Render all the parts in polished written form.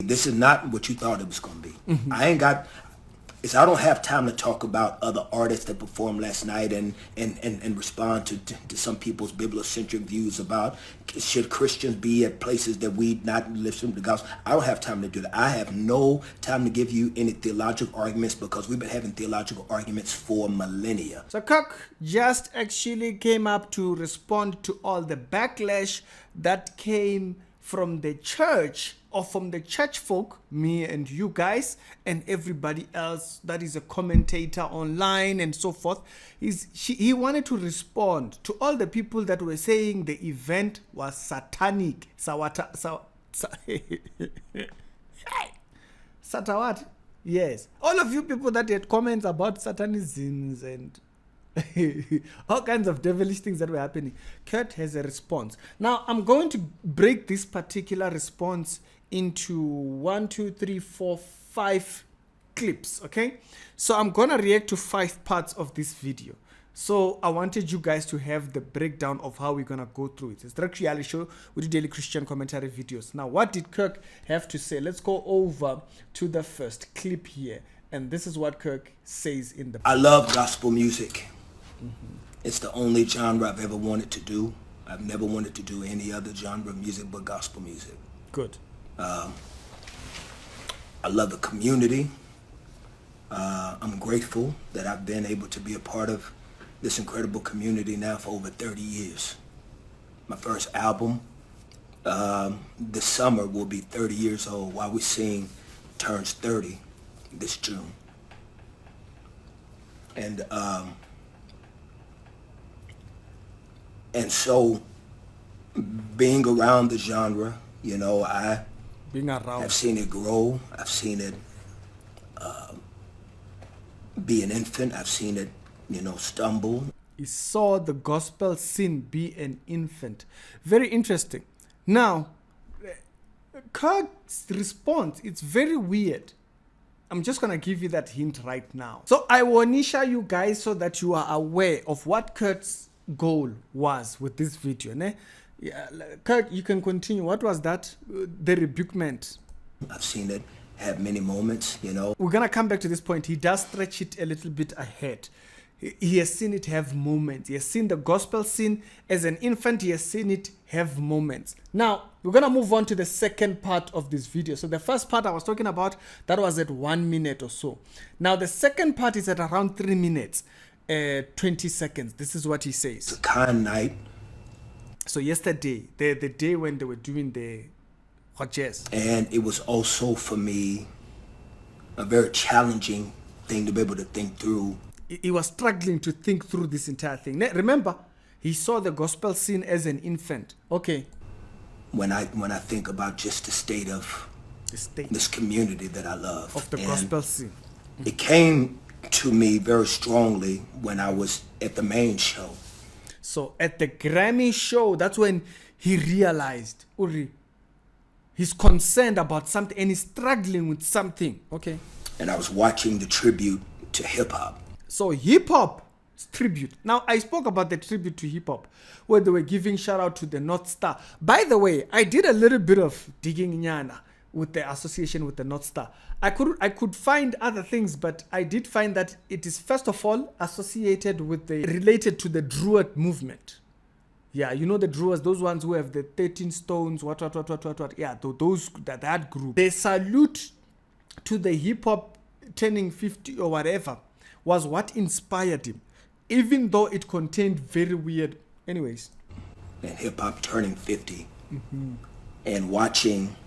This is not what you thought it was going to be. I don't have time to talk about other artists that performed last night and respond to some people's bibliocentric views about should Christians be at places that we not listen to the gospel. I don't have time to do that. I have no time to give you any theological arguments because we've been having theological arguments for millennia. So Kirk just actually came up to respond to all the backlash that came from the church or from the church folk, me and you guys and everybody else that is a commentator online and so forth. He wanted to respond to all the people that were saying the event was satanic. Satawat? Yes. All of you people that had comments about satanisms and all kinds of devilish things that were happening. Kurt has a response. Now, I'm going to break this particular response into 5 clips, okay? So I'm gonna react to 5 parts of this video. So I wanted you guys to have the breakdown of how we're gonna go through it. It's the Direct Reality Show. We do daily Christian commentary videos. Now, what did Kirk have to say? Let's go over to the first clip here. And this is what Kirk says in the... I love gospel music. It's the only genre I've ever wanted to do. I've never wanted to do any other genre of music but gospel music. Good. I love the community. I'm grateful that I've been able to be a part of this incredible community now for over 30 years. My first album this summer will be 30 years old. While We Sing turns 30 this June. And so being around the genre, you know, I've seen it grow. I've seen it be an infant. I've seen it, you know, stumble. He saw the gospel scene be an infant. Very interesting. Now, Kirk's response, it's very weird. I'm just going to give you that hint right now. So I want to show you guys so that you are aware of what Kirk's goal was with this video. Ne? Yeah, Kirk, you can continue. What was that? The rebukement. I've seen it have many moments, you know. We're going to come back to this point. He does stretch it a little bit ahead. He has seen it have moments. He has seen the gospel scene as an infant. He has seen it have moments. Now, we're going to move on to the second part of this video. So the first part I was talking about, that was at 1 minute or so. Now, the second part is at around 3 minutes, 20 seconds. This is what he says. It's a kind night. So yesterday, the day when they were doing the jazz. And it was also, for me, a very challenging thing to be able to think through. He was struggling to think through this entire thing. Remember, he saw the gospel scene as an infant. Okay. When I think about just the state of this community that I love. Of the gospel scene. It came to me very strongly when I was at the main show. So at the Grammy show, that's when he realized, he's concerned about something and he's struggling with something. Okay. And I was watching the tribute to hip hop. So hip hop tribute. Now I spoke about the tribute to hip hop where they were giving shout out to the North Star. By the way, I did a little bit of digging nyana with the association with the North Star. I could find other things, but I did find that it is first of all associated with related to the Druid movement. Yeah, you know the Druids, those ones who have the 13 stones, what. Yeah, those that group. They salute to the hip hop turning 50 or whatever was what inspired him, even though it contained very weird. Anyways. And hip hop turning 50 and watching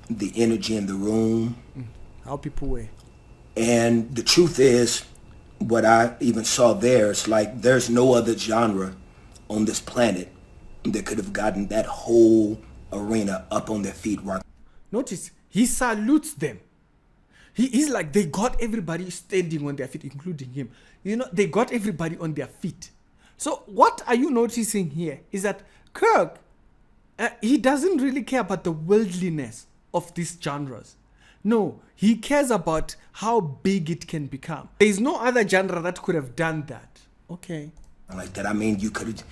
the energy in the room. How people were. And the truth is, what I even saw there, it's like there's no other genre on this planet that could have gotten that whole arena up on their feet. Notice, he salutes them. He's like, they got everybody standing on their feet, including him. You know, they got everybody on their feet. So what are you noticing here is that Kirk, he doesn't really care about the worldliness of these genres. No, he cares about how big it can become. There is no other genre that could have done that. Okay. like that. I mean, you could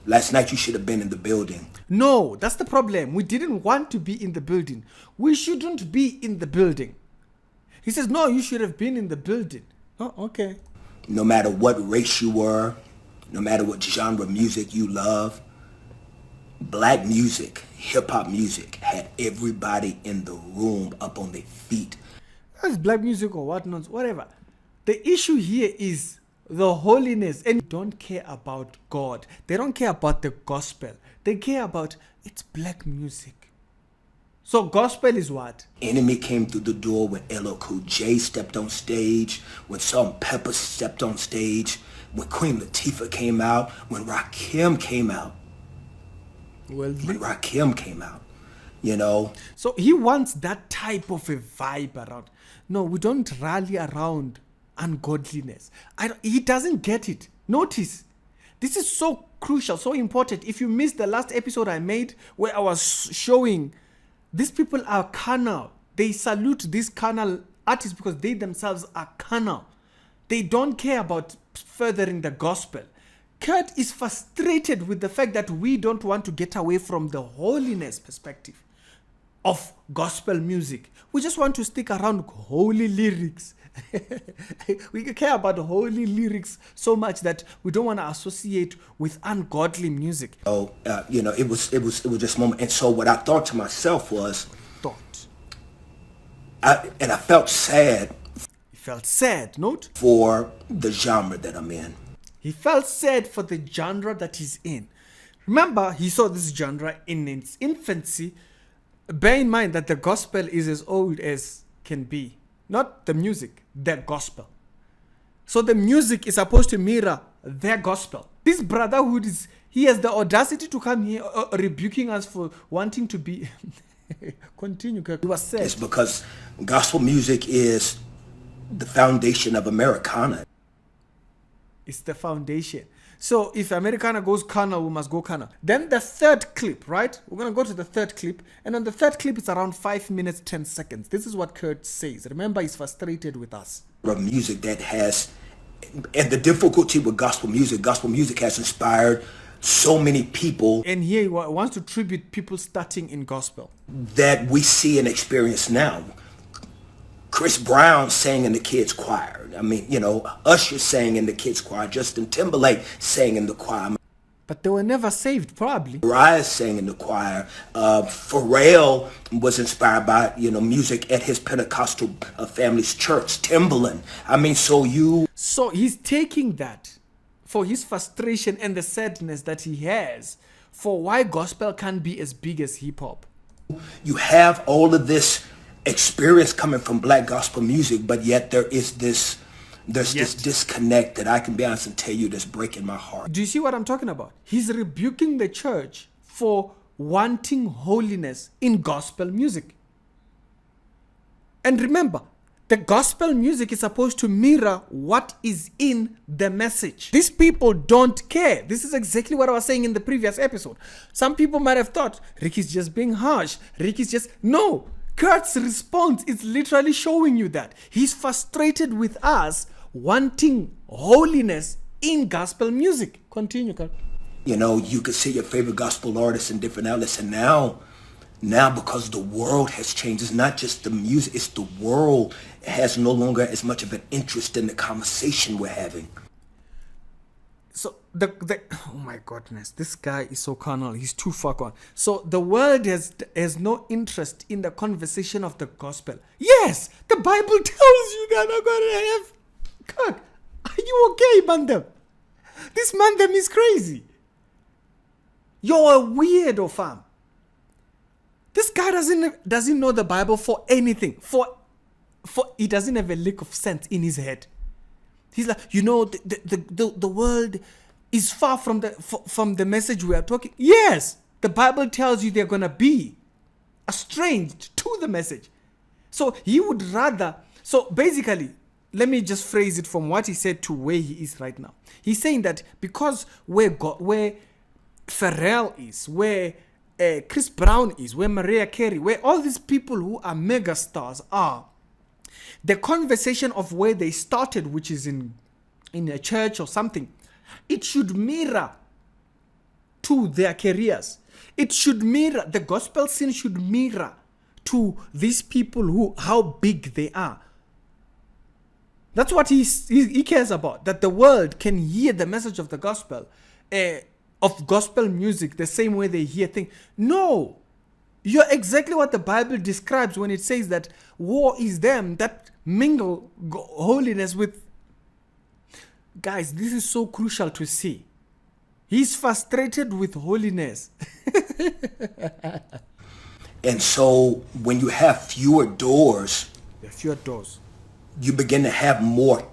last night you should have been in the building. No, that's the problem. We didn't want to be in the building. We shouldn't be in the building. He says, no, you should have been in the building. Oh, okay. No matter what race you were, no matter what genre of music you love, black music, hip-hop music had everybody in the room up on their feet. That's black music or whatnot, whatever. The issue here is the holiness, and they don't care about God. They don't care about the gospel. They care about it's black music. So gospel is what? Enemy came through the door when LL Cool J stepped on stage, when Salt Pepper stepped on stage, when Queen Latifah came out, when Rakim came out. Well, when Rakim came out, you know. So he wants that type of a vibe around. No, we don't rally around ungodliness. He doesn't get it. Notice, this is so crucial, so important. If you missed the last episode I made where I was showing these people are carnal. They salute these carnal artists because they themselves are carnal. They don't care about furthering the gospel. Kirk is frustrated with the fact that we don't want to get away from the holiness perspective of gospel music. We just want to stick around holy lyrics. We care about holy lyrics so much that we don't want to associate with ungodly music. Oh, you know, it was just a moment. And so what I thought to myself was, I felt sad. He felt sad, note? For the genre that I'm in. He felt sad for the genre that he's in. Remember, he saw this genre in its infancy. Bear in mind that the gospel is as old as can be. Not the music, the gospel. So the music is supposed to mirror their gospel. This brotherhood he has the audacity to come here rebuking us for wanting to be. Continue, Kirk. He was sad. It's because gospel music is the foundation of Americana. It's the foundation. So if Americana goes carnal, we must go carnal. Then the third clip, right? We're going to go to the third clip. And on the third clip, it's around 5 minutes, 10 seconds. This is what Kirk says. Remember, he's frustrated with us. Music that has, and the difficulty with gospel music has inspired so many people. And here he wants to tribute people starting in gospel. That we see and experience now. Chris Brown sang in the kids' choir. I mean, you know, Usher sang in the kids' choir. Justin Timberlake sang in the choir. But they were never saved, probably. Mariah sang in the choir. Pharrell was inspired by, you know, music at his Pentecostal family's church, Timberland. I mean, So he's taking that for his frustration and the sadness that he has for why gospel can't be as big as hip-hop. You have all of this experience coming from black gospel music, but yet there's this disconnect that I can be honest and tell you that's breaking my heart. Do you see what I'm talking about? He's rebuking the church for wanting holiness in gospel music. And remember, the gospel music is supposed to mirror what is in the message. These people don't care. This is exactly what I was saying in the previous episode. Some people might have thought, Ricky's just being harsh. No. Kurt's response is literally showing you that. He's frustrated with us wanting holiness in gospel music. Continue, Kurt. You know, you could see your favorite gospel artists in different outlets, and now because the world has changed, it's not just the music, it's the world. It has no longer as much of an interest in the conversation we're having. So oh my goodness, this guy is so carnal. He's too far gone. So the world has no interest in the conversation of the gospel. Yes, the Bible tells you they're not going to have. Kirk, are you okay, Mandem? This Mandem is crazy. You're a weirdo, fam. This guy doesn't know the Bible for anything. For he doesn't have a lick of sense in his head. He's like, you know, the world is far from the message we are talking. Yes, the Bible tells you they're going to be estranged to the message. So he would rather, so basically, let me just phrase it from what he said to where he is right now. He's saying that because where Pharrell is, where Chris Brown is, where Mariah Carey, where all these people who are mega stars are, the conversation of where they started, which is in a church or something, It should mirror to their careers. It should mirror, the gospel scene should mirror to these people who, how big they are. That's what he cares about, that the world can hear the message of the gospel, of gospel music, the same way they hear things. No, you're exactly what the Bible describes when it says that woe is them that mingle holiness with. Guys, this is so crucial to see. He's frustrated with holiness. And so when you have fewer doors, you begin to have more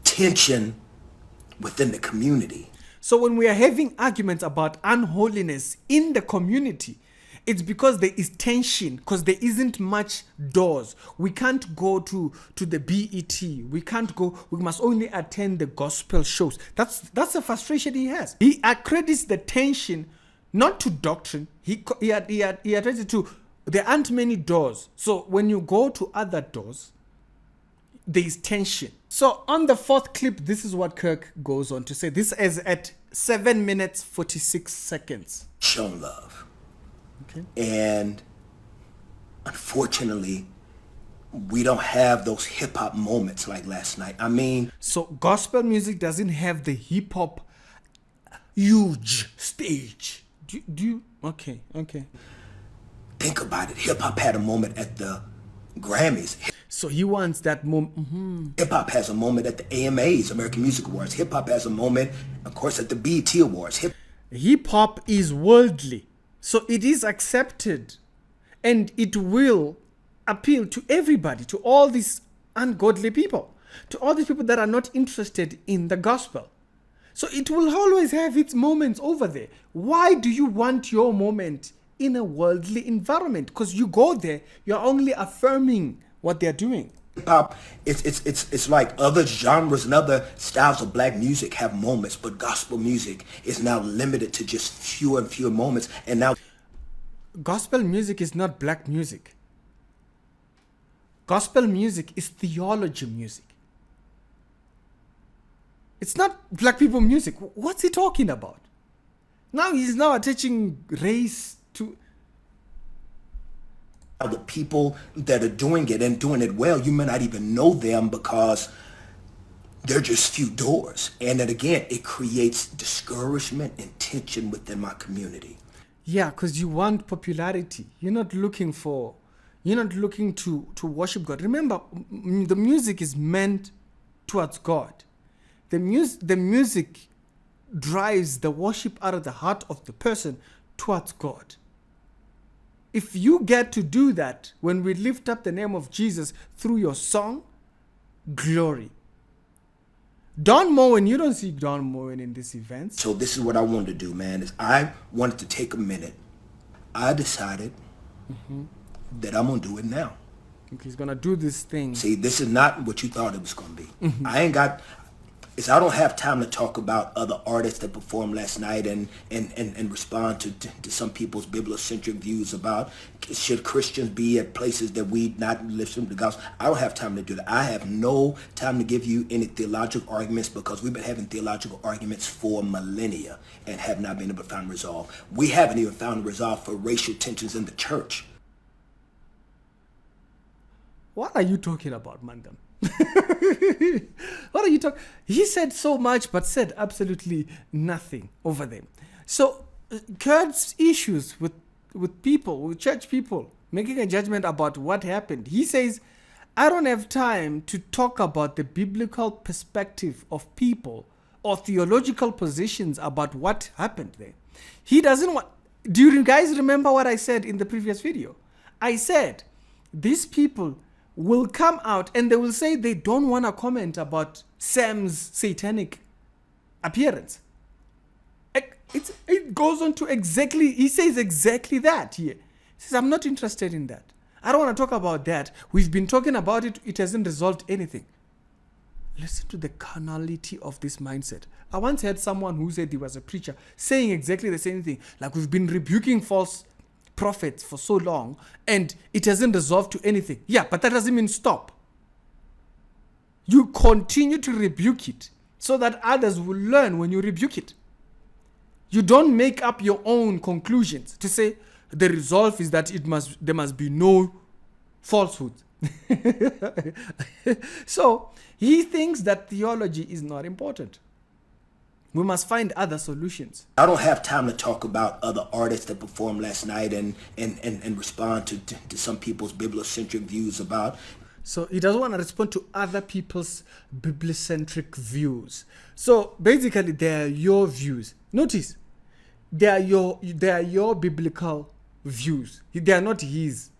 tension within the community. So when we are having arguments about unholiness in the community, it's because there is tension, because there isn't much doors. We can't go to the BET. We can't go. We must only attend the gospel shows. That's the frustration he has. He accredits the tension not to doctrine. He attributes it to there aren't many doors. So when you go to other doors, there is tension. So on the fourth clip, this is what Kirk goes on to say. This is at 7 minutes 46 seconds. Shown love. Okay. And unfortunately, we don't have those hip hop moments like last night. I mean, so gospel music doesn't have the hip hop huge stage. Do you? Okay. Think about it. Hip hop had a moment at the Grammys. So he wants that moment. Hip hop has a moment at the AMAs, American Music Awards. Hip hop has a moment, of course, at the BET Awards. Hip hop is worldly. So it is accepted, and it will appeal to everybody, to all these ungodly people, to all these people that are not interested in the gospel. So it will always have its moments over there. Why do you want your moment in a worldly environment? Because you go there, you're only affirming what they're doing. Hip hop, it's like other genres and other styles of black music have moments, but gospel music is now limited to just fewer and fewer moments. And now, gospel music is not black music. Gospel music is theology music. It's not black people music. What's he talking about? Now he's now attaching race to. The people that are doing it and doing it well, you may not even know them because they're just few doors. And then again, it creates discouragement and tension within my community. Yeah, because you want popularity. You're not looking to worship God. Remember, the music is meant towards God. The music drives the worship out of the heart of the person towards God. If you get to do that when we lift up the name of Jesus through your song, glory. Don Moen, you don't see Don Moen in this event. So this is what I wanted to do, man, is I wanted to take a minute. I decided that I'm going to do it now. He's going to do this thing. See, this is not what you thought it was going to be. I don't have time to talk about other artists that performed last night and respond to some people's biblicentric views about should Christians be at places that we not listen to the gospel. I don't have time to do that. I have no time to give you any theological arguments because we've been having theological arguments for millennia and have not been able to find resolve. We haven't even found a resolve for racial tensions in the church. What are you talking about, Mandam? What are you talking? He said so much, but said absolutely nothing over there. So, Kurt's issues with people, with church people, making a judgment about what happened. He says, I don't have time to talk about the biblical perspective of people or theological positions about what happened there. He doesn't want. Do you guys remember what I said in the previous video? I said, these people will come out and they will say they don't want to comment about Sam's satanic appearance. It goes on to exactly, he says exactly that here. He says, I'm not interested in that. I don't want to talk about that. We've been talking about it. It hasn't resolved anything. Listen to the carnality of this mindset. I once had someone who said he was a preacher saying exactly the same thing. Like, we've been rebuking false prophets for so long and it hasn't resolved to anything. Yeah, but that doesn't mean stop. You continue to rebuke it. so that others will learn when you rebuke it. You don't make up your own conclusions to say the resolve is that there must be no falsehood. So he thinks that theology is not important. We must find other solutions. I don't have time to talk about other artists that performed last night and respond to some people's bibliocentric views about. So he doesn't want to respond to other people's bibliocentric views. So basically, they are your views. Notice, they are your biblical views. They are not his.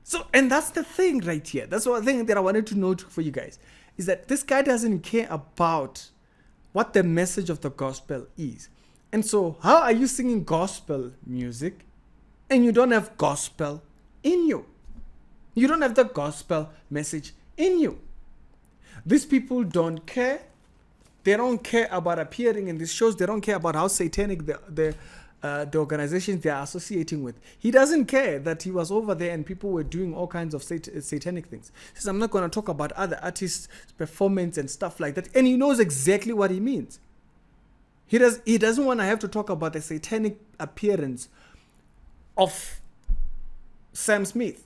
So, and that's the thing right here. That's one thing that I wanted to note for you guys, is that this guy doesn't care about what the message of the gospel is. And so, how are you singing gospel music and you don't have gospel in you? You don't have the gospel message in you. These people don't care. They don't care about appearing in these shows. They don't care about how satanic the organizations they are associating with. He doesn't care that he was over there and people were doing all kinds of satanic things. He says, I'm not going to talk about other artists' performance and stuff like that. And he knows exactly what he means. He doesn't want to have to talk about the satanic appearance of Sam Smith.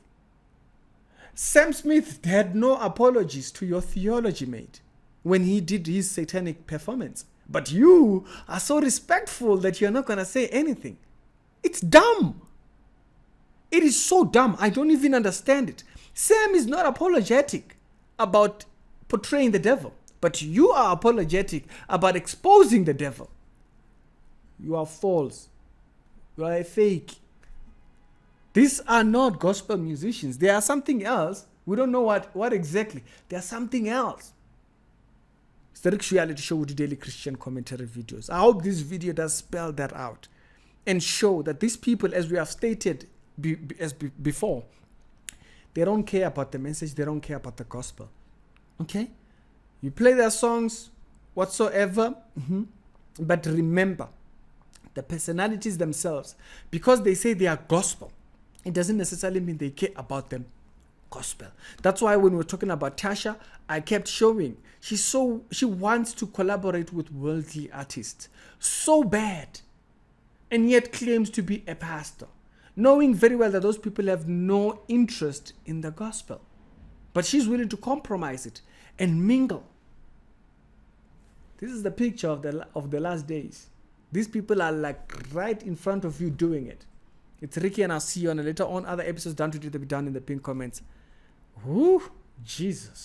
Sam Smith had no apologies to your theology, mate, when he did his satanic performance. But you are so respectful that you're not going to say anything. It's dumb. It is so dumb. I don't even understand it. Sam is not apologetic about portraying the devil, but you are apologetic about exposing the devil. You are false. You are a fake. These are not gospel musicians. They are something else. We don't know what exactly. They are something else. It's the Rick's Reality Show with the daily Christian commentary videos. I hope this video does spell that out and show that these people, as we have stated before, they don't care about the message. They don't care about the gospel. Okay? You play their songs whatsoever, but remember, the personalities themselves, because they say they are gospel, it doesn't necessarily mean they care about them gospel. That's why when we're talking about Tasha, I kept showing she wants to collaborate with worldly artists so bad, and yet claims to be a pastor, knowing very well that those people have no interest in the gospel, but she's willing to compromise it and mingle. This is the picture of the last days. These people are like right in front of you doing it. It's Ricky, and I'll see you on a later on other episodes. Don't forget to be down in the pin comments. Whoo, Jesus.